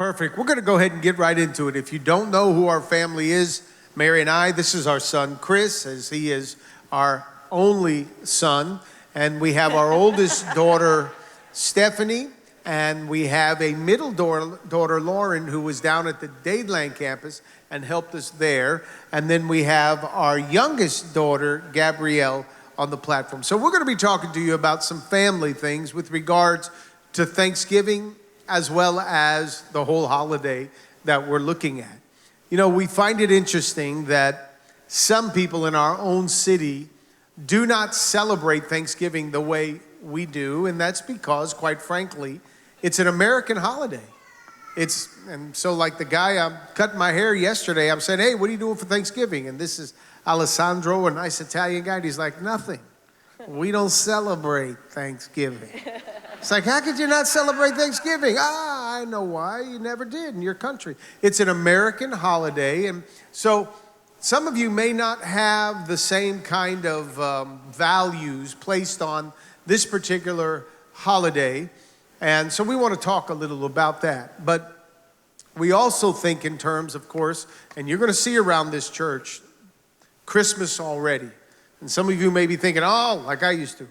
Perfect. We're going to go ahead and get right into it. If you don't know who our family is, Mary and I, this is our son, Chris, as he is our only son. And we have our oldest daughter, Stephanie, and we have a middle daughter, Lauren, who was down at the Dadeland campus and helped us there. And then we have our youngest daughter, Gabrielle, on the platform. So we're going to be talking to you about some family things with regards to Thanksgiving, as well as the whole holiday that we're looking at. You know, we find it interesting that some people in our own city do not celebrate Thanksgiving the way we do, and that's because, quite frankly, it's an American holiday. And so like the guy, I'm cutting my hair yesterday, I'm saying, hey, what are you doing for Thanksgiving? And this is Alessandro, a nice Italian guy, and he's like, nothing. We don't celebrate Thanksgiving. It's like, how could you not celebrate Thanksgiving? I know why. You never did in your country. It's an American holiday. And so some of you may not have the same kind of values placed on this particular holiday. And so we want to talk a little about that. But we also think in terms, of course, and you're going to see around this church, Christmas already. And some of you may be thinking, oh, like I used to.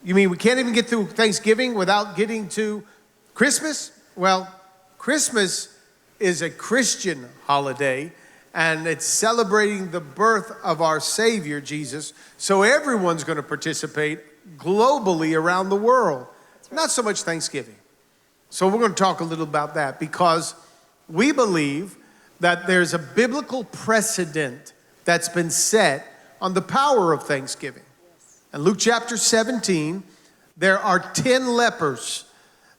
You mean we can't even get through Thanksgiving without getting to Christmas? Well, Christmas is a Christian holiday, and it's celebrating the birth of our Savior, Jesus. So everyone's going to participate globally around the world. Right. Not so much Thanksgiving. So we're going to talk a little about that because we believe that there's a biblical precedent that's been set on the power of Thanksgiving. In Luke chapter 17, there are 10 lepers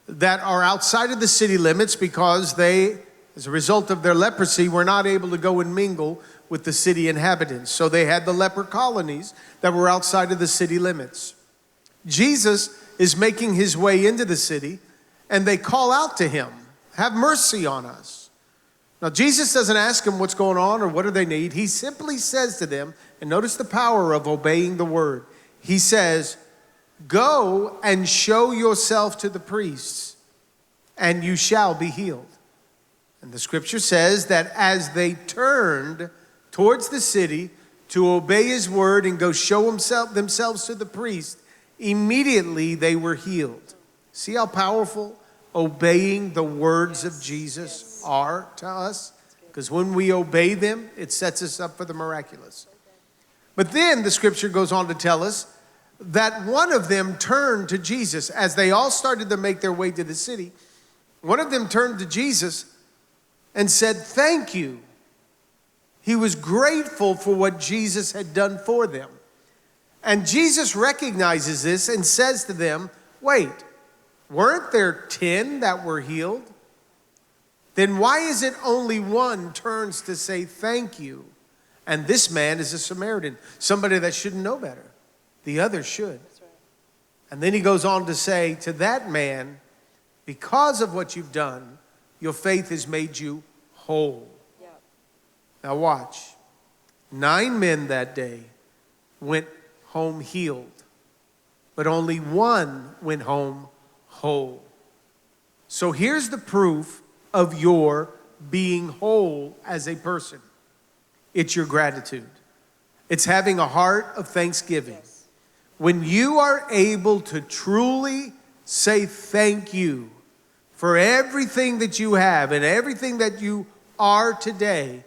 that are outside of the city limits because they, as a result of their leprosy, were not able to go and mingle with the city inhabitants. So they had the leper colonies that were outside of the city limits. Jesus is making his way into the city, and they call out to him, have mercy on us. Now, Jesus doesn't ask them what's going on or what do they need. He simply says to them, and notice the power of obeying the word. He says, go and show yourself to the priests, and you shall be healed. And the scripture says that as they turned towards the city to obey his word and go show themselves to the priest, immediately they were healed. See how powerful obeying the words of Jesus are to us? Because when we obey them, it sets us up for the miraculous. But then the scripture goes on to tell us that one of them turned to Jesus. As they all started to make their way to the city, one of them turned to Jesus and said, thank you. He was grateful for what Jesus had done for them. And Jesus recognizes this and says to them, wait, weren't there 10 that were healed? Then why is it only one turns to say thank you? And this man is a Samaritan, somebody that shouldn't know better. The others should. That's right. And then he goes on to say to that man, because of what you've done, your faith has made you whole. Yep. Now watch. 9 men that day went home healed, but only one went home whole. So here's the proof of your being whole as a person. It's your gratitude. It's having a heart of thanksgiving. Yes. When you are able to truly say thank you for everything that you have and everything that you are today,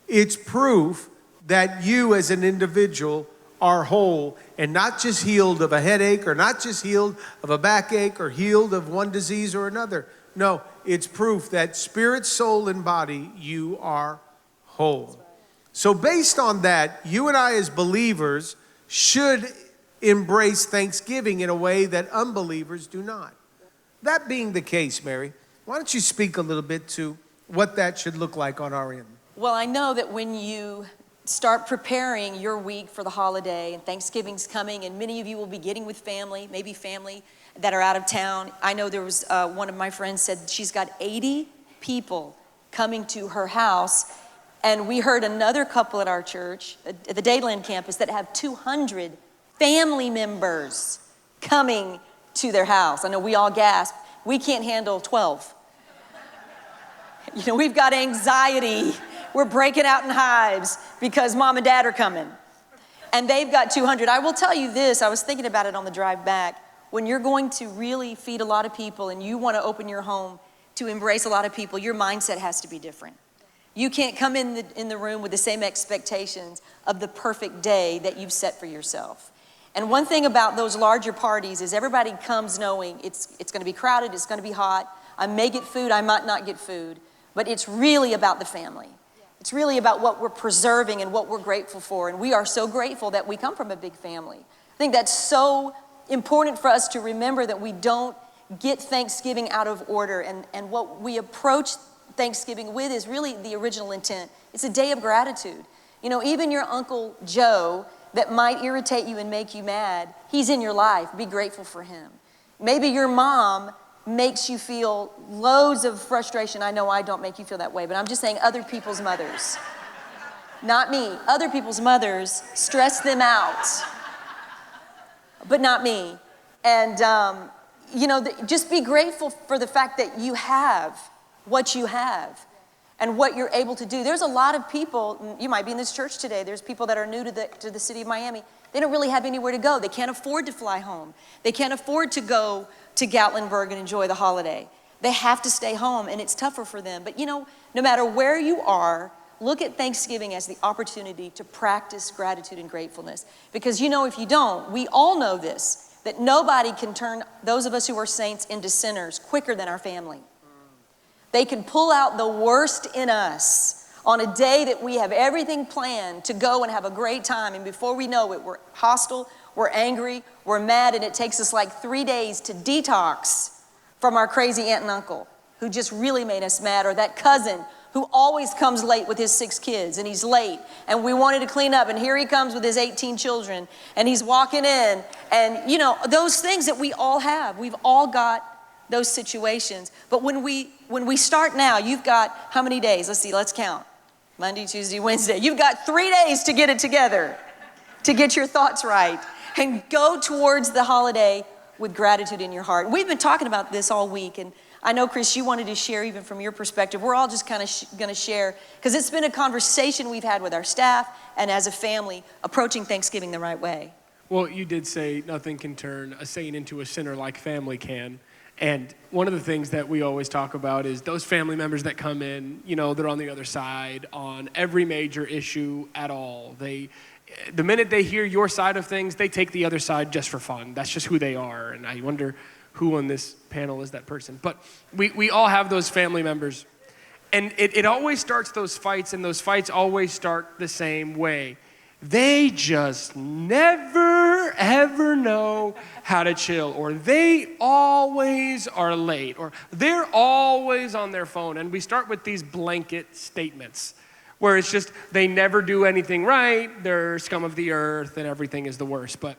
it's proof that you as an individual are whole and not just healed of a headache or not just healed of a backache or healed of one disease or another. No, it's proof that spirit, soul, and body, you are whole. So based on that, you and I as believers should embrace Thanksgiving in a way that unbelievers do not. That being the case, Mary, why don't you speak a little bit to what that should look like on our end? Well, I know that when you start preparing your week for the holiday and Thanksgiving's coming and many of you will be getting with family, maybe family that are out of town. I know there was one of my friends said she's got 80 people coming to her house. And we heard another couple at our church, at the Dadeland campus, that have 200 family members coming to their house. I know we all gasped. We can't handle 12. You know, we've got anxiety. We're breaking out in hives because mom and dad are coming. And they've got 200. I will tell you this, I was thinking about it on the drive back. When you're going to really feed a lot of people and you want to open your home to embrace a lot of people, your mindset has to be different. You can't come in the room with the same expectations of the perfect day that you've set for yourself. And one thing about those larger parties is everybody comes knowing it's going to be crowded, it's going to be hot. I may get food, I might not get food, but it's really about the family. It's really about what we're preserving and what we're grateful for. And we are so grateful that we come from a big family. I think that's so important for us to remember, that we don't get Thanksgiving out of order. And what we approach Thanksgiving with is really the original intent. It's a day of gratitude. You know, even your Uncle Joe that might irritate you and make you mad, he's in your life. Be grateful for him. Maybe your mom makes you feel loads of frustration. I know I don't make you feel that way, but I'm just saying other people's mothers. Not me. Other people's mothers stress them out, but not me. And, you know, just be grateful for the fact that you have what you have and what you're able to do. There's a lot of people, you might be in this church today, there's people that are new to the city of Miami. They don't really have anywhere to go. They can't afford to fly home. They can't afford to go to Gatlinburg and enjoy the holiday. They have to stay home, and it's tougher for them. But you know, no matter where you are, look at Thanksgiving as the opportunity to practice gratitude and gratefulness. Because you know, if you don't, we all know this, that nobody can turn those of us who are saints into sinners quicker than our family. They can pull out the worst in us on a day that we have everything planned to go and have a great time, and before we know it, we're hostile, we're angry, we're mad, and it takes us like 3 days to detox from our crazy aunt and uncle who just really made us mad, or that cousin who always comes late with his 6 kids, and he's late, and we wanted to clean up, and here he comes with his 18 children, and he's walking in, and you know, those things that we all have, we've all got those situations. But when we start now, you've got how many days? Let's count. Monday, Tuesday, Wednesday. You've got 3 days to get it together, to get your thoughts right, and go towards the holiday with gratitude in your heart. We've been talking about this all week, and I know, Chris, you wanted to share even from your perspective. We're all just kind of going to share, because it's been a conversation we've had with our staff and as a family approaching Thanksgiving the right way. Well, you did say nothing can turn a saint into a sinner like family can. And one of the things that we always talk about is those family members that come in, you know, they're on the other side on every major issue at all. The minute they hear your side of things, they take the other side just for fun. That's just who they are. And I wonder who on this panel is that person. But we all have those family members. And it always starts those fights, and those fights always start the same way. They just never, ever know how to chill, or they always are late, or they're always on their phone. And we start with these blanket statements where it's just they never do anything right, they're scum of the earth, and everything is the worst. But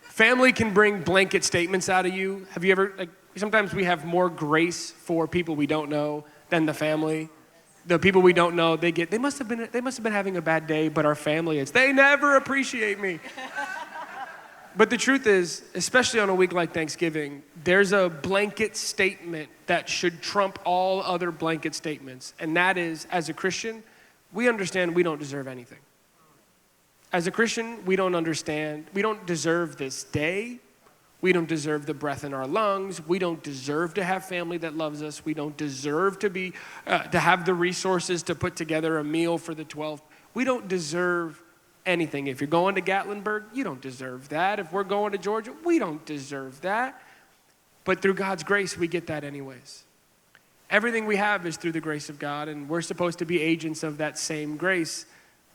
family can bring blanket statements out of you. Have you ever, sometimes we have more grace for people we don't know than the family. The people we don't know, they must have been having a bad day, but our family, they never appreciate me. But the truth is, especially on a week like Thanksgiving, there's a blanket statement that should trump all other blanket statements. And that is, as a Christian, we understand we don't deserve anything. As a Christian, we don't deserve this day. We don't deserve the breath in our lungs. We don't deserve to have family that loves us. We don't deserve to have the resources to put together a meal for the 12th. We don't deserve anything. If you're going to Gatlinburg, you don't deserve that. If we're going to Georgia, we don't deserve that. But through God's grace, we get that anyways. Everything we have is through the grace of God, and we're supposed to be agents of that same grace.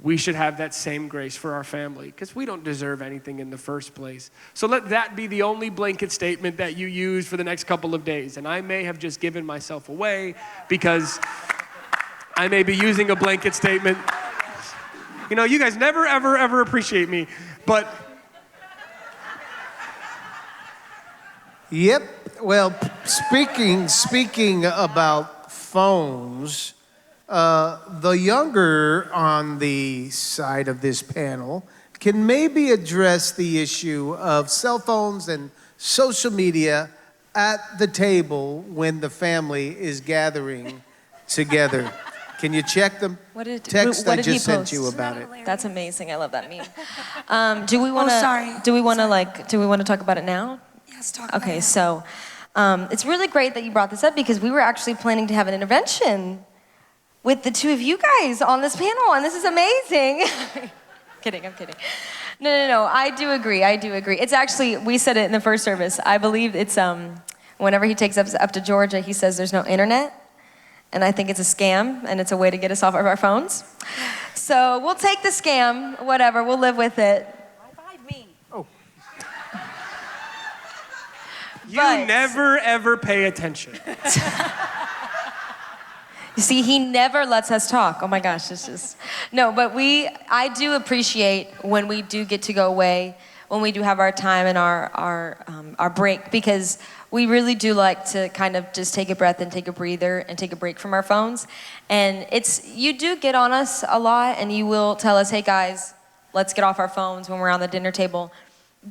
We should have that same grace for our family, because we don't deserve anything in the first place. So let that be the only blanket statement that you use for the next couple of days. And I may have just given myself away because I may be using a blanket statement. You know, you guys never, ever, ever appreciate me, but. Yep. Well, speaking about phones, the younger on the side of this panel can maybe address the issue of cell phones and social media at the table when the family is gathering together. Can you check the text I just sent you about it? That's amazing. I love that meme. Do we want to? sorry. Do we want to Do we want to talk about it now? Yes, talk about Okay, it. so it's really great that you brought this up because we were actually planning to have an intervention with the two of you guys on this panel, and this is amazing. I'm kidding. No. I do agree. It's actually, we said it in the first service. I believe it's whenever he takes us up to Georgia, he says there's no internet. And I think it's a scam, and it's a way to get us off of our phones. So we'll take the scam, whatever, we'll live with it. High-five me. You But- never, ever pay attention. You see, he never lets us talk. Oh my gosh, it's just... No, but I do appreciate when we do get to go away, when we do have our time and our break, because we really do like to kind of just take a breath and take a breather and take a break from our phones. And you do get on us a lot, and you will tell us, hey guys, let's get off our phones when we're on the dinner table.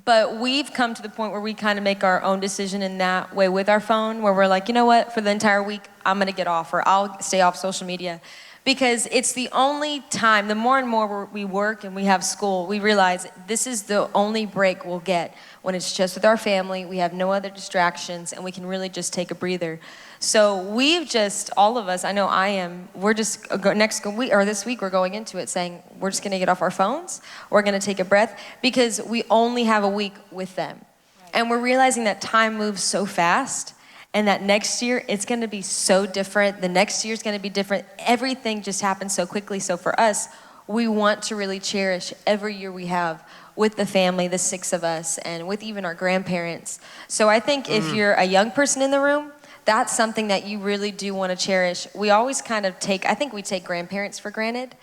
But we've come to the point where we kind of make our own decision in that way with our phone, where we're like, you know what, for the entire week, I'm gonna get off, or I'll stay off social media. Because it's the only time, the more and more we work and we have school, we realize this is the only break we'll get when it's just with our family, we have no other distractions, and we can really just take a breather. So we've just, all of us, I know I am, we're just, this week we're going into it saying, we're just gonna get off our phones, we're gonna take a breath, because we only have a week with them. Right. And we're realizing that time moves so fast, and that next year, it's gonna be so different. The next year's gonna be different. Everything just happens so quickly. So for us, we want to really cherish every year we have with the family, the 6 of us, and with even our grandparents. So I think if you're a young person in the room, that's something that you really do wanna cherish. We always kind of I think we take grandparents for granted.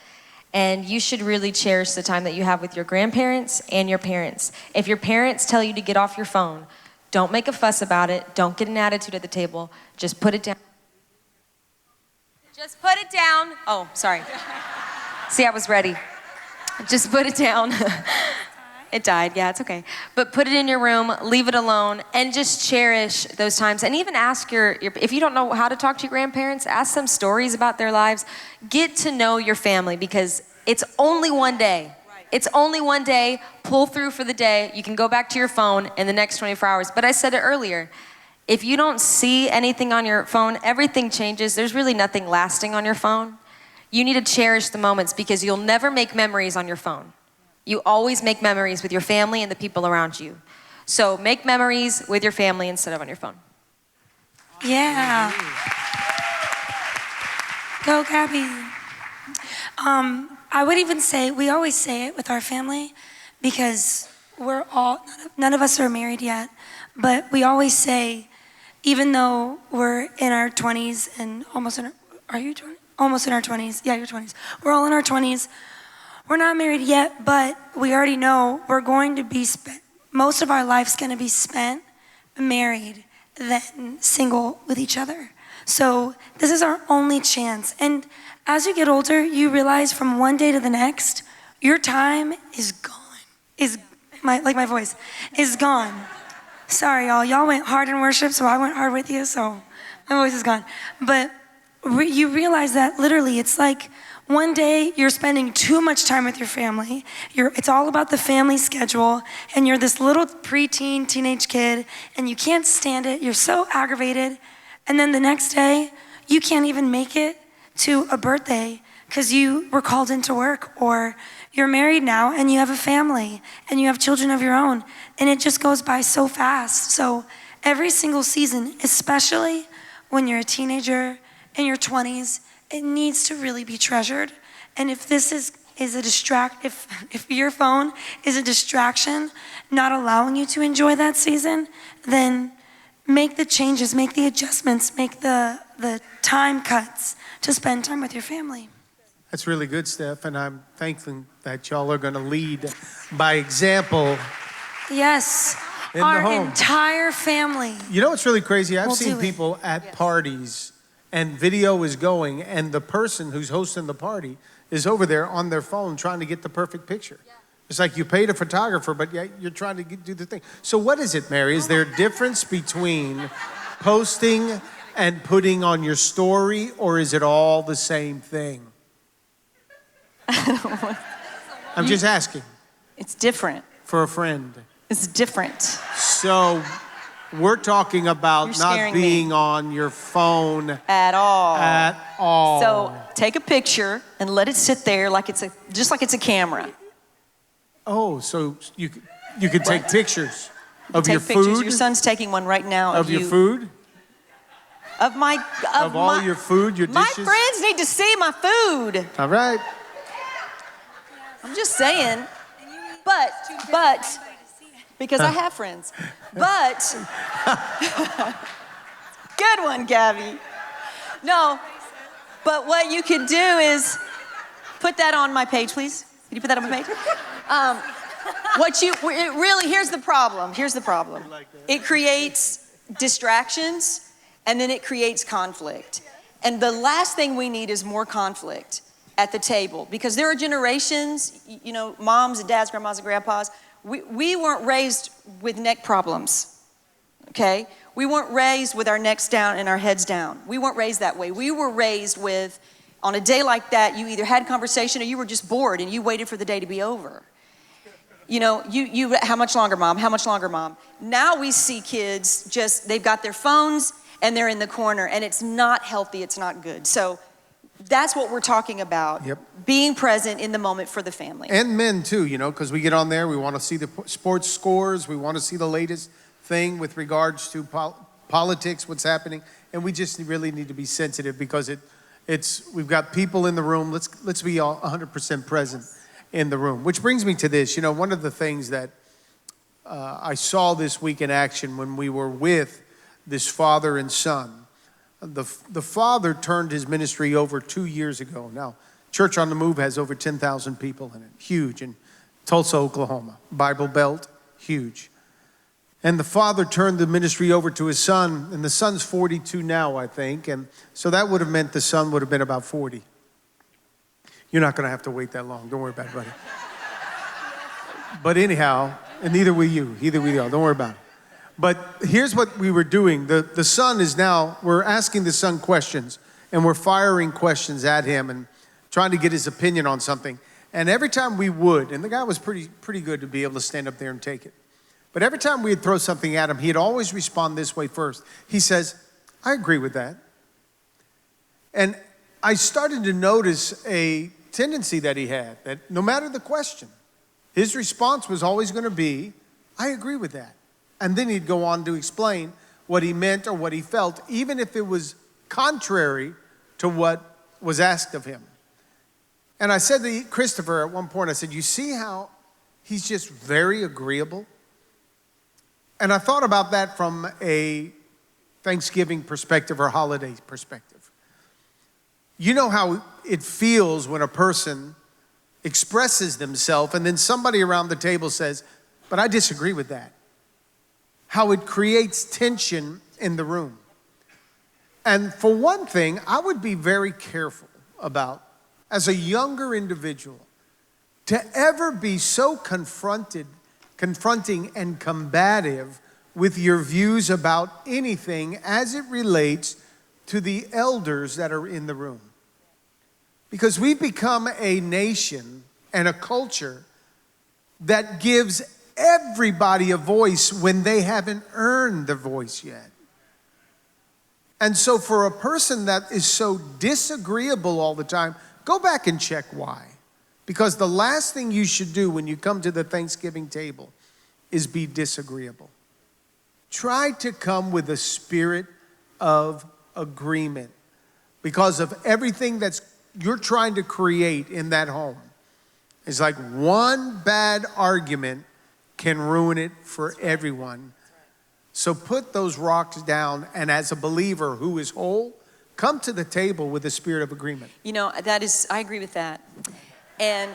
And you should really cherish the time that you have with your grandparents and your parents. If your parents tell you to get off your phone, don't make a fuss about it. Don't get an attitude at the table. Just put it down. Just put it down. Oh, sorry. See, I was ready. Just put it down. It died. Yeah, it's okay. But put it in your room, leave it alone, and just cherish those times. And even ask if you don't know how to talk to your grandparents, ask them stories about their lives. Get to know your family, because it's only one day. It's only one day. Pull through for the day. You can go back to your phone in the next 24 hours. But I said it earlier, if you don't see anything on your phone, everything changes. There's really nothing lasting on your phone. You need to cherish the moments, because you'll never make memories on your phone. You always make memories with your family and the people around you. So make memories with your family instead of on your phone. Yeah. Go, Gabby. I would even say, we always say it with our family, because none of us are married yet, but we always say, even though we're in our 20s and almost in our 20s? Yeah, your 20s. We're all in our 20s. We're not married yet, but we already know we're going to be most of our life's going to be spent married than single with each other. So this is our only chance. And as you get older, you realize from one day to the next, your time is gone. My voice is gone. Sorry, y'all. Y'all went hard in worship, so I went hard with you, so my voice is gone. But you realize that literally it's like one day you're spending too much time with your family. It's all about the family schedule, and you're this little preteen, teenage kid, and you can't stand it. You're so aggravated. And then the next day, you can't even make it to a birthday because you were called into work, or you're married now and you have a family and you have children of your own, and it just goes by so fast. So every single season, especially when you're a teenager in your 20s, it needs to really be treasured. And if this is a if your phone is a distraction, not allowing you to enjoy that season, then make the changes, make the adjustments, make the time cuts to spend time with your family. That's really good, Steph, and I'm thankful that y'all are going to lead by example. Yes, in our the home. Entire family. You know what's really crazy? I've We'll seen do it. people at parties, and video is going, and the person who's hosting the party is over there on their phone trying to get the perfect picture. Yeah. It's like you paid a photographer, but yet you're trying to do the thing. So what is it, Mary? Is there a difference between posting and putting on your story, or is it all the same thing? I'm just asking. It's different. For a friend. It's different. So we're talking about You're not scaring me. being on your phone At all. at all. So take a picture and let it sit there just like it's a camera. Oh, so you could take pictures of Take your pictures. food? Your son's taking one right now Of your food? Of my Of all your food, your My dishes? friends need to see my food. All right. I'm just saying. But because I have friends. But good one, Gabby. No. But what you could do is put that on my page, please. Can you put that on my page? Here's the problem. Here's the problem. It creates distractions, and then it creates conflict. And the last thing we need is more conflict at the table, because there are generations, moms and dads, grandmas and grandpas, we weren't raised with neck problems, okay? We weren't raised with our necks down and our heads down. We weren't raised that way. We were raised with, on a day like that, you either had conversation or you were just bored and you waited for the day to be over. How much longer, Mom? How much longer, Mom? Now we see kids they've got their phones and they're in the corner, and it's not healthy, it's not good. So that's what we're talking about. Yep. Being present in the moment for the family. And men too, because we get on there, we want to see the sports scores, we want to see the latest thing with regards to politics, what's happening, and we just really need to be sensitive because we've got people in the room. Let's be all 100% present in the room. Which brings me to this. One of the things that I saw this week in action when we were with this father and son. The father turned his ministry over 2 years ago. Now, Church on the Move has over 10,000 people in it. Huge. In Tulsa, Oklahoma. Bible Belt, huge. And the father turned the ministry over to his son, and the son's 42 now, I think. And so that would have meant the son would have been about 40. You're not going to have to wait that long. Don't worry about it, buddy. But anyhow, and neither will you. Either will you. Don't worry about it. But here's what we were doing. The son is now, we're asking the son questions, and we're firing questions at him and trying to get his opinion on something. And every time we would, and the guy was pretty good to be able to stand up there and take it. But every time we'd throw something at him, he'd always respond this way first. He says, I agree with that. And I started to notice a tendency that he had, that no matter the question, his response was always going to be, I agree with that. And then he'd go on to explain what he meant or what he felt, even if it was contrary to what was asked of him. And I said to Christopher at one point, I said, you see how he's just very agreeable? And I thought about that from a Thanksgiving perspective or holiday perspective. You know how it feels when a person expresses themselves and then somebody around the table says, but I disagree with that. How it creates tension in the room. And for one thing, I would be very careful about, as a younger individual, to ever be so confronting and combative with your views about anything as it relates to the elders that are in the room. Because we've become a nation and a culture that gives everybody a voice when they haven't earned the voice yet. And so for a person that is so disagreeable all the time, go back and check why. Because the last thing you should do when you come to the Thanksgiving table is be disagreeable. Try to come with a spirit of agreement because of everything that's you're trying to create in that home. It's like one bad argument can ruin it for everyone. So put those rocks down, and as a believer who is whole, come to the table with a spirit of agreement. I agree with that. And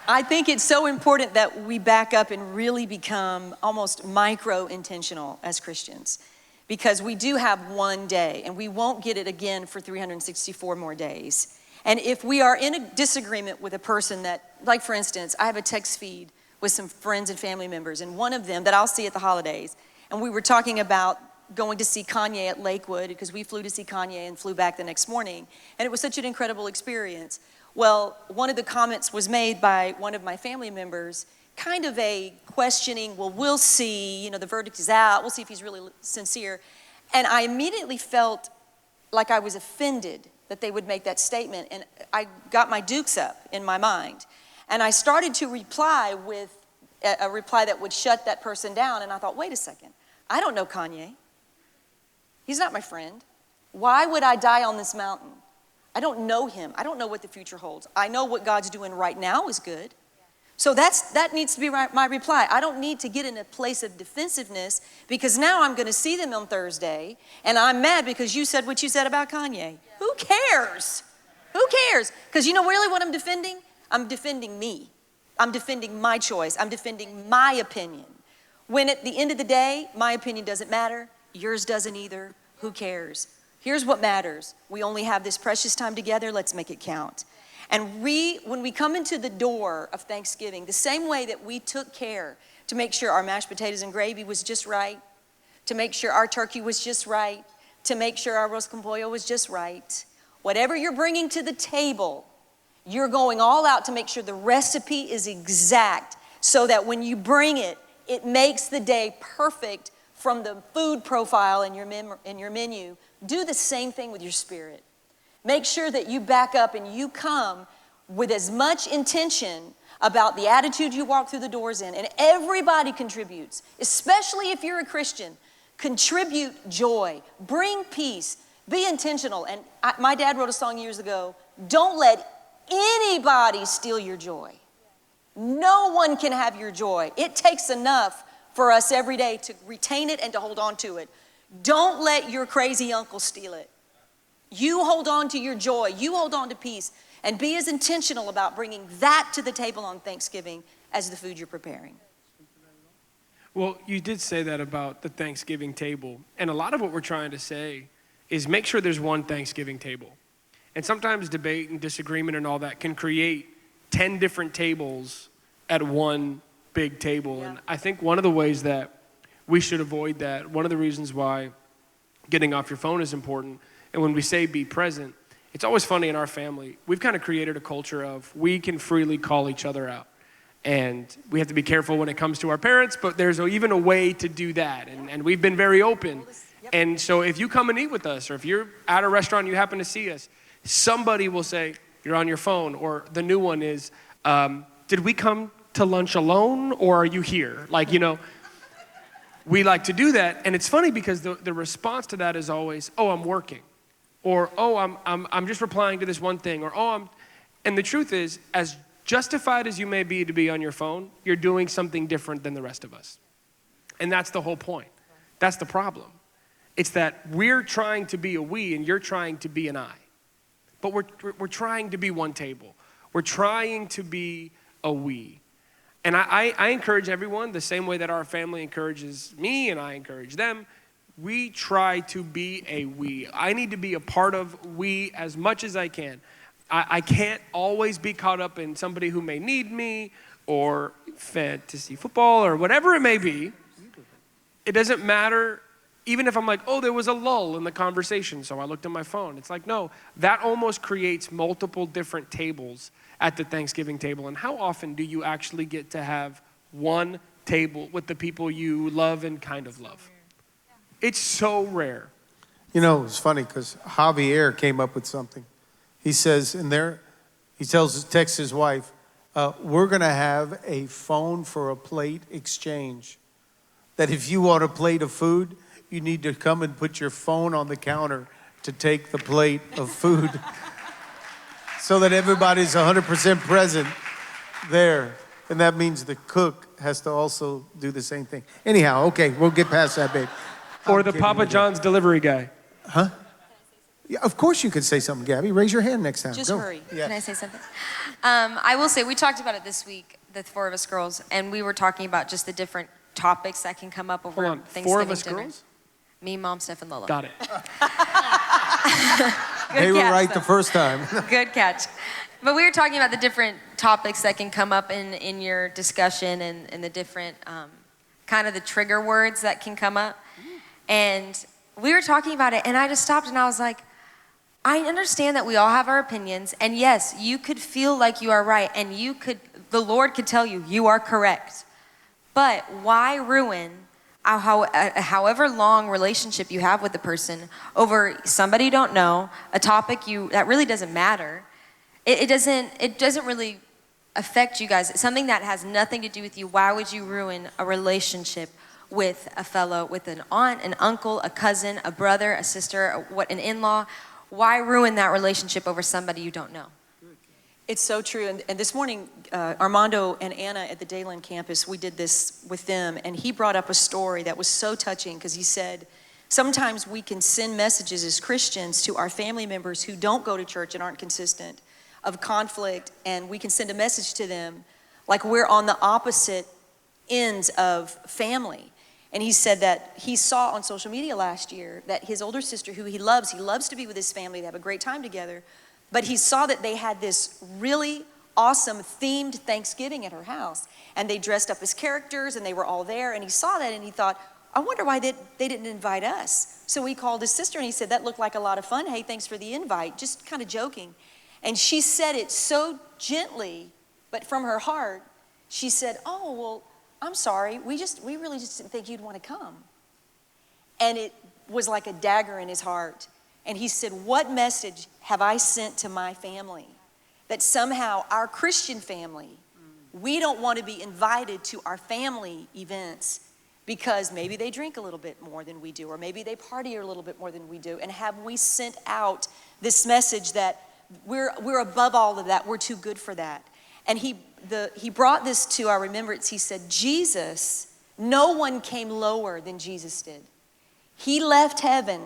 I think it's so important that we back up and really become almost micro-intentional as Christians, because we do have one day, and we won't get it again for 364 more days. And if we are in a disagreement with a person that, like for instance, I have a text feed with some friends and family members, and one of them that I'll see at the holidays, and we were talking about going to see Kanye at Lakewood, because we flew to see Kanye and flew back the next morning. And it was such an incredible experience. Well, one of the comments was made by one of my family members, kind of a questioning, well, we'll see, the verdict is out, we'll see if he's really sincere. And I immediately felt like I was offended that they would make that statement. And I got my dukes up in my mind. And I started to reply with a reply that would shut that person down. And I thought, wait a second, I don't know Kanye. He's not my friend. Why would I die on this mountain? I don't know him. I don't know what the future holds. I know what God's doing right now is good. So that needs to be my reply. I don't need to get in a place of defensiveness, because now I'm going to see them on Thursday, and I'm mad because you said what you said about Kanye. Who cares? Who cares? Because you know really what I'm defending? I'm defending me. I'm defending my choice. I'm defending my opinion. When at the end of the day, my opinion doesn't matter, yours doesn't either, who cares? Here's what matters. We only have this precious time together. Let's make it count. And when we come into the door of Thanksgiving, the same way that we took care to make sure our mashed potatoes and gravy was just right, to make sure our turkey was just right, to make sure our roast con pollo was just right, whatever you're bringing to the table, you're going all out to make sure the recipe is exact, so that when you bring it, it makes the day perfect from the food profile in your menu. Do the same thing with your spirit. Make sure that you back up and you come with as much intention about the attitude you walk through the doors in. And everybody contributes, especially if you're a Christian. Contribute joy, bring peace, be intentional. And my dad wrote a song years ago, don't let anybody steal your joy. No one can have your joy. It takes enough for us every day to retain it and to hold on to it. Don't let your crazy uncle steal it. You hold on to your joy. You hold on to peace. And be as intentional about bringing that to the table on Thanksgiving as the food you're preparing. Well, you did say that about the Thanksgiving table. And a lot of what we're trying to say is make sure there's one Thanksgiving table. And sometimes debate and disagreement and all that can create 10 different tables at one big table. Yeah. And I think one of the ways that we should avoid that, one of the reasons why getting off your phone is important, and when we say be present, it's always funny in our family. We've kind of created a culture of we can freely call each other out. And we have to be careful when it comes to our parents, but there's even a way to do that. And we've been very open. And so if you come and eat with us, or if you're at a restaurant and you happen to see us, somebody will say, you're on your phone. Or the new one is, did we come to lunch alone, or are you here? We like to do that. And it's funny because the response to that is always, oh, I'm working. Or, oh, I'm just replying to this one thing. Or, oh, and the truth is, as justified as you may be to be on your phone, you're doing something different than the rest of us. And that's the whole point. That's the problem. It's that we're trying to be a we and you're trying to be an I. But we're trying to be one table. We're trying to be a we. And I encourage everyone the same way that our family encourages me and I encourage them. We try to be a we. I need to be a part of we as much as I can. I can't always be caught up in somebody who may need me or fantasy football or whatever it may be. It doesn't matter, even if I'm like, oh, there was a lull in the conversation, so I looked at my phone. It's like, no, that almost creates multiple different tables at the Thanksgiving table. And how often do you actually get to have one table with the people you love and kind of love? It's so rare. It's funny because Javier came up with something. He says texts his wife, we're going to have a phone for a plate exchange. That if you want a plate of food, you need to come and put your phone on the counter to take the plate of food so that everybody's 100% present there. And that means the cook has to also do the same thing. Anyhow, okay, we'll get past that bit. Or the Papa John's delivery guy. Huh? Yeah, of course you can say something, Gabby. Raise your hand next time. Just Go. hurry. Yeah. Can I say something? I will say, we talked about it this week, the four of us girls, and we were talking about just the different topics that can come up over Hold on, Thanksgiving four of us dinner. girls? Me, Mom, Steph, and Lola. Got it. They were catch, right though. the first time. Good catch. But we were talking about the different topics that can come up in your discussion and the different kind of the trigger words that can come up. And we were talking about it, and I just stopped and I was like, I understand that we all have our opinions, and yes, you could feel like you are right, and the Lord could tell you, you are correct. But why ruin a however long relationship you have with the person over somebody you don't know, a topic that really doesn't matter? It doesn't really affect you guys. It's something that has nothing to do with you. Why would you ruin a relationship with with an aunt, an uncle, a cousin, a brother, a sister, an in-law? Why ruin that relationship over somebody you don't know? It's so true. And this morning, Armando and Anna at the Dayland campus, we did this with them, and he brought up a story that was so touching because he said, sometimes we can send messages as Christians to our family members who don't go to church and aren't consistent of conflict, and we can send a message to them like we're on the opposite ends of family. And he said that he saw on social media last year that his older sister, who he loves to be with his family, they have a great time together, but he saw that they had this really awesome themed Thanksgiving at her house, and they dressed up as characters and they were all there, and he saw that and he thought, I wonder why they didn't invite us. So he called his sister and he said, that looked like a lot of fun. Hey, thanks for the invite, just kind of joking. And she said it so gently, but from her heart, she said, oh, well, I'm sorry, we really just didn't think you'd want to come. And it was like a dagger in his heart. And he said, what message have I sent to my family? That somehow our Christian family, we don't want to be invited to our family events because maybe they drink a little bit more than we do, or maybe they party a little bit more than we do. And have we sent out this message that we're above all of that, we're too good for that? And he brought this to our remembrance. He said, Jesus, no one came lower than Jesus did. He left heaven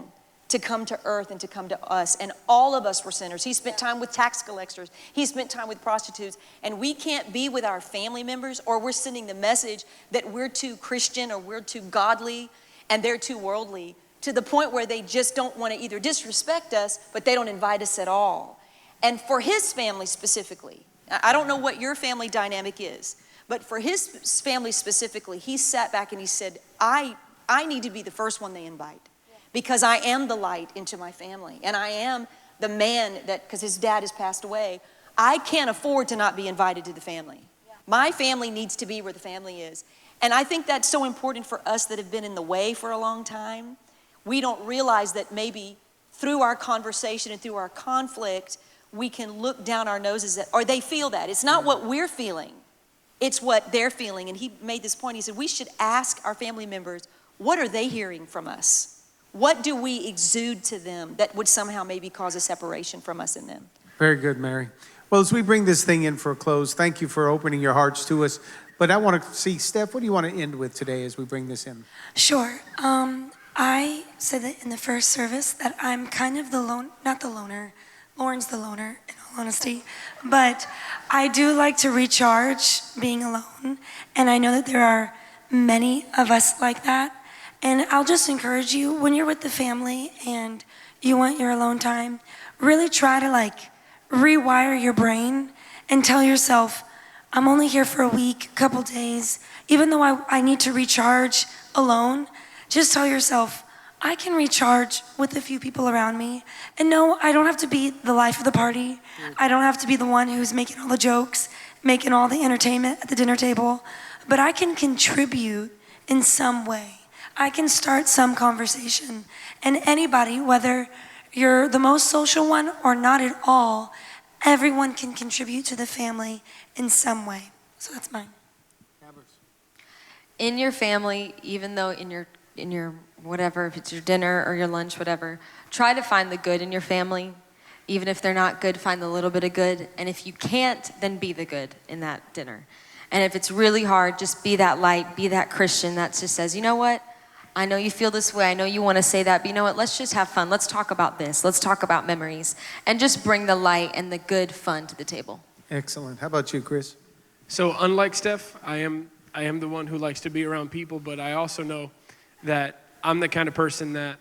to come to earth and to come to us, and all of us were sinners. He spent time with tax collectors. He spent time with prostitutes, and we can't be with our family members, or we're sending the message that we're too Christian or we're too godly and they're too worldly, to the point where they just don't want to either disrespect us, but they don't invite us at all. And for his family specifically, I don't know what your family dynamic is, but for his family specifically, he sat back and he said, I need to be the first one they invite, because I am the light into my family, and I am the man that, because his dad has passed away, I can't afford to not be invited to the family. My family needs to be where the family is. And I think that's so important for us that have been in the way for a long time. We don't realize that maybe through our conversation and through our conflict, we can look down our noses at, or they feel that. It's not what we're feeling, it's what they're feeling. And he made this point, he said, we should ask our family members, what are they hearing from us? What do we exude to them that would somehow maybe cause a separation from us and them? Very good, Mary. Well, as we bring this thing in for a close, thank you for opening your hearts to us. But I want to see, Steph, what do you want to end with today as we bring this in? Sure. I said that in the first service that I'm kind of not the loner. Lauren's the loner, in all honesty. But I do like to recharge being alone. And I know that there are many of us like that. And I'll just encourage you, when you're with the family and you want your alone time, really try to rewire your brain and tell yourself, I'm only here for a week, a couple days. Even though I need to recharge alone, just tell yourself, I can recharge with a few people around me. And no, I don't have to be the life of the party. I don't have to be the one who's making all the jokes, making all the entertainment at the dinner table. But I can contribute in some way. I can start some conversation. And anybody, whether you're the most social one or not at all, everyone can contribute to the family in some way. So that's mine. In your family, even though in your whatever, if it's your dinner or your lunch, whatever, try to find the good in your family. Even if they're not good, find the little bit of good. And if you can't, then be the good in that dinner. And if it's really hard, just be that light, be that Christian that just says, you know what? I know you feel this way. I know you want to say that, but you know what? Let's just have fun. Let's talk about this. Let's talk about memories. And just bring the light and the good fun to the table. Excellent. How about you, Chris? So unlike Steph, I am the one who likes to be around people, but I also know that I'm the kind of person that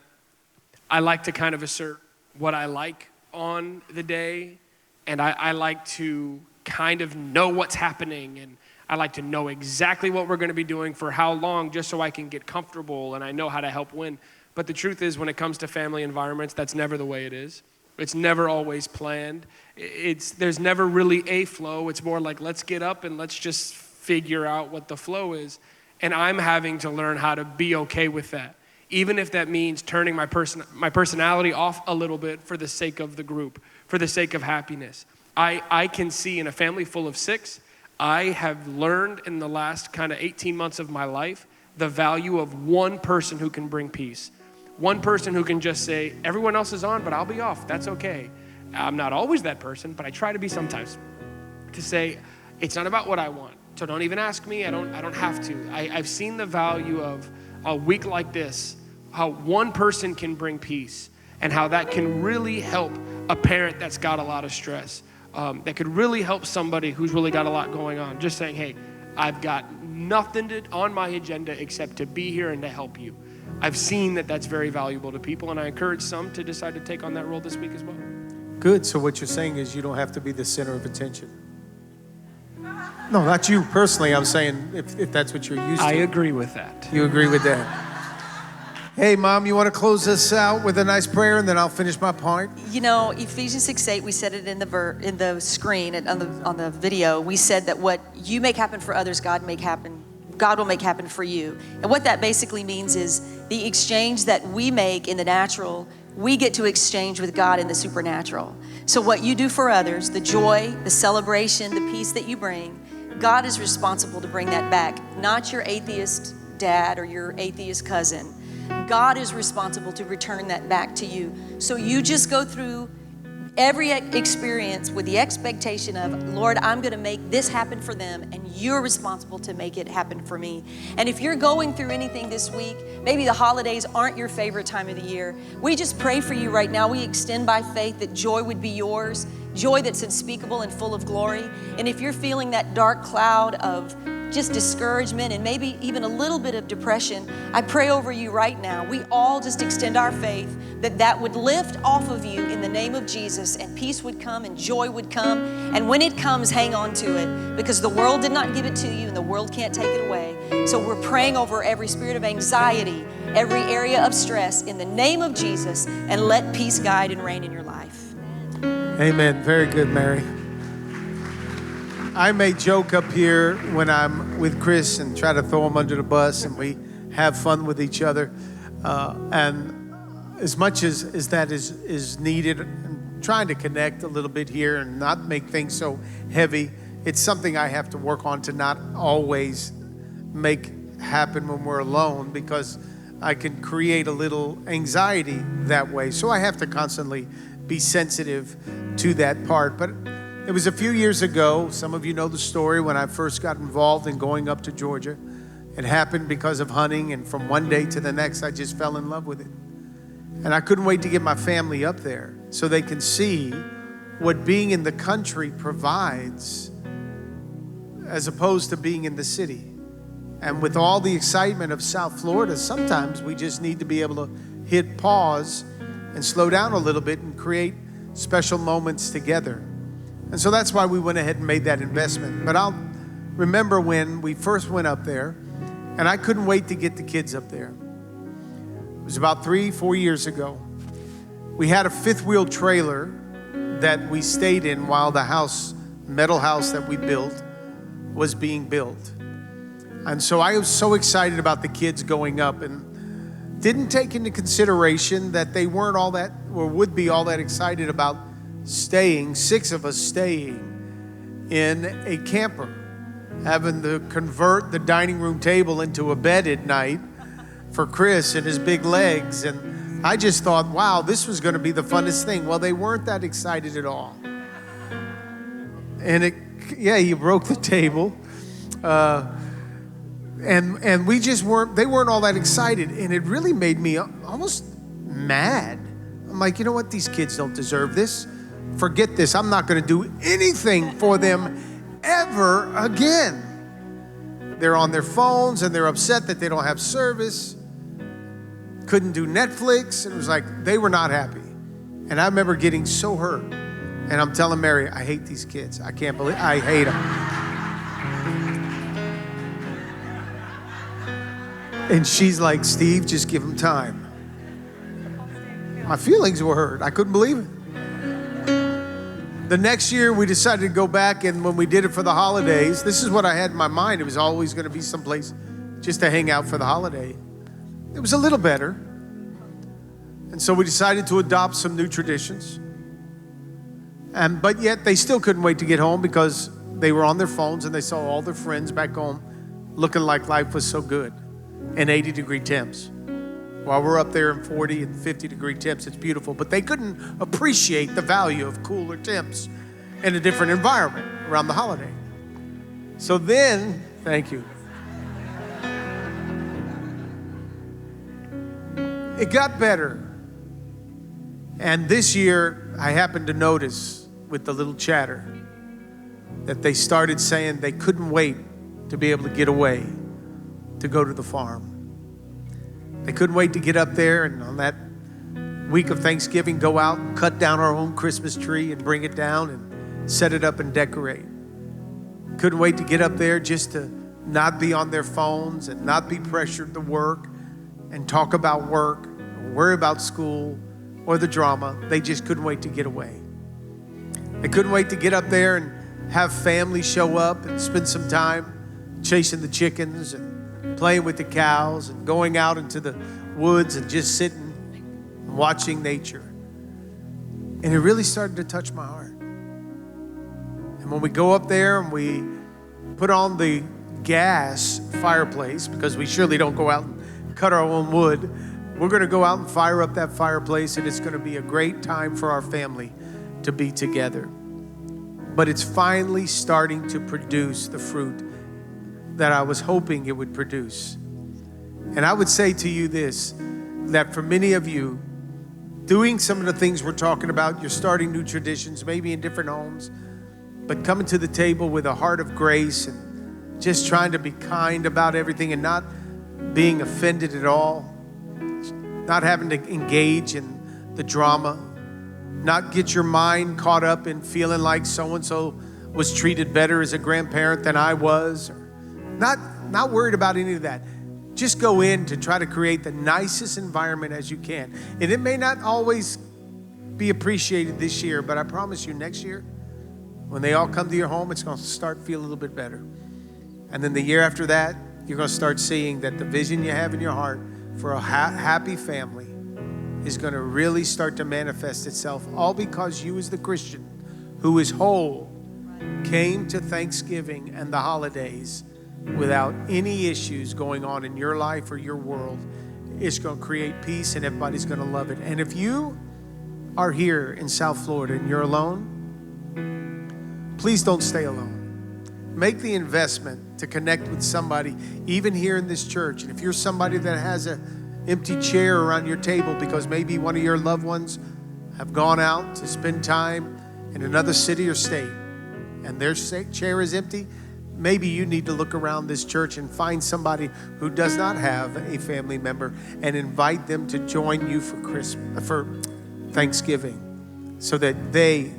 I like to kind of assert what I like on the day, and I like to kind of know what's happening, and I like to know exactly what we're going to be doing for how long, just so I can get comfortable and I know how to help win. But the truth is, when it comes to family environments, that's never the way it is. It's never always planned. There's never really a flow. It's more like, let's get up and let's just figure out what the flow is. And I'm having to learn how to be okay with that, even if that means turning my personality off a little bit for the sake of the group, for the sake of happiness. I can see in a family full of 6, I have learned in the last kind of 18 months of my life the value of one person who can bring peace. One person who can just say, everyone else is on, but I'll be off. That's okay. I'm not always that person, but I try to be sometimes. To say, it's not about what I want. So don't even ask me. I don't have to. I've seen the value of a week like this, how one person can bring peace, and how that can really help a parent that's got a lot of stress. That could really help somebody who's really got a lot going on. Just saying, hey, I've got nothing on my agenda except to be here and to help you. I've seen that that's very valuable to people, and I encourage some to decide to take on that role this week as well. Good. So what you're saying is you don't have to be the center of attention. No, not you personally. I'm saying if that's what you're used to. I agree with that. You agree with that? Hey, Mom, you want to close us out with a nice prayer, and then I'll finish my part? You know, Ephesians 6:8, we said it in the screen and on the video. We said that what you make happen for others, God will make happen for you. And what that basically means is the exchange that we make in the natural, we get to exchange with God in the supernatural. So what you do for others, the joy, the celebration, the peace that you bring, God is responsible to bring that back, not your atheist dad or your atheist cousin. God is responsible to return that back to you. So you just go through every experience with the expectation of, Lord, I'm going to make this happen for them, and you're responsible to make it happen for me. And if you're going through anything this week, maybe the holidays aren't your favorite time of the year, we just pray for you right now. We extend by faith that joy would be yours, joy that's unspeakable and full of glory. And if you're feeling that dark cloud of just discouragement and maybe even a little bit of depression, I pray over you right now. We all just extend our faith that would lift off of you in the name of Jesus, and peace would come and joy would come. And when it comes, hang on to it, because the world did not give it to you and the world can't take it away. So we're praying over every spirit of anxiety, every area of stress in the name of Jesus, and let peace guide and reign in your life. Amen. Very good, Mary. I may joke up here when I'm with Chris and try to throw him under the bus, and we have fun with each other. And as much as that is needed, and trying to connect a little bit here and not make things so heavy, it's something I have to work on to not always make happen when we're alone, because I can create a little anxiety that way. So I have to constantly be sensitive to that part. But it was a few years ago, some of you know the story, when I first got involved in going up to Georgia. It happened because of hunting, and from one day to the next, I just fell in love with it. And I couldn't wait to get my family up there so they can see what being in the country provides as opposed to being in the city. And with all the excitement of South Florida, sometimes we just need to be able to hit pause and slow down a little bit and create special moments together. And so that's why we went ahead and made that investment. But I'll remember when we first went up there, and I couldn't wait to get the kids up there. It was about 3-4 years ago. We had a fifth wheel trailer that we stayed in while the metal house that we built was being built. And so I was so excited about the kids going up, and didn't take into consideration that they weren't all that, or would be all that excited about staying, 6 of us staying in a camper, having to convert the dining room table into a bed at night for Chris and his big legs. And I just thought, wow, this was going to be the funnest thing. Well, they weren't that excited at all. And you broke the table. And we just they weren't all that excited. And it really made me almost mad. I'm like, you know what? These kids don't deserve this. Forget this. I'm not going to do anything for them ever again. They're on their phones and they're upset that they don't have service. Couldn't do Netflix. And it was like, they were not happy. And I remember getting so hurt. And I'm telling Mary, I hate these kids. I can't believe, I hate them. And she's like, Steve, just give them time. My feelings were hurt. I couldn't believe it. The next year, we decided to go back, and when we did it for the holidays, this is what I had in my mind. It was always going to be someplace just to hang out for the holiday. It was a little better. And so we decided to adopt some new traditions. But yet, they still couldn't wait to get home because they were on their phones and they saw all their friends back home looking like life was so good in 80-degree temps. While we're up there in 40 and 50-degree temps, it's beautiful. But they couldn't appreciate the value of cooler temps in a different environment around the holiday. So then, thank you. It got better. And this year, I happened to notice with the little chatter that they started saying they couldn't wait to be able to get away, to go to the farm. They couldn't wait to get up there and on that week of Thanksgiving, go out and cut down our own Christmas tree and bring it down and set it up and decorate. Couldn't wait to get up there just to not be on their phones and not be pressured to work and talk about work or worry about school or the drama. They just couldn't wait to get away. They couldn't wait to get up there and have family show up and spend some time chasing the chickens and playing with the cows and going out into the woods and just sitting and watching nature. And it really started to touch my heart. And when we go up there and we put on the gas fireplace, because we surely don't go out and cut our own wood, we're going to go out and fire up that fireplace, and it's going to be a great time for our family to be together. But it's finally starting to produce the fruit that I was hoping it would produce. And I would say to you this, that for many of you, doing some of the things we're talking about, you're starting new traditions, maybe in different homes, but coming to the table with a heart of grace and just trying to be kind about everything and not being offended at all, not having to engage in the drama, not get your mind caught up in feeling like so-and-so was treated better as a grandparent than I was, or not worried about any of that. Just go in to try to create the nicest environment as you can. And it may not always be appreciated this year, but I promise you next year, when they all come to your home, it's going to start to feel a little bit better. And then the year after that, you're going to start seeing that the vision you have in your heart for a happy family is going to really start to manifest itself, all because you as the Christian who is whole came to Thanksgiving and the holidays without any issues going on in your life or your world. It's going to create peace and everybody's going to love it. And if you are here in South Florida and you're alone, please don't stay alone. Make the investment to connect with somebody, even here in this church. And if you're somebody that has an empty chair around your table because maybe one of your loved ones have gone out to spend time in another city or state and their chair is empty, maybe you need to look around this church and find somebody who does not have a family member and invite them to join you for Thanksgiving so that they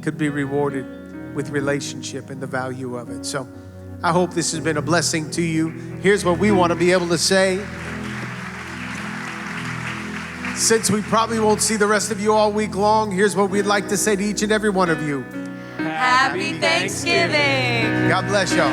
could be rewarded with relationship and the value of it. So I hope this has been a blessing to you. Here's what we want to be able to say. Since we probably won't see the rest of you all week long, here's what we'd like to say to each and every one of you. Happy Thanksgiving. God bless y'all.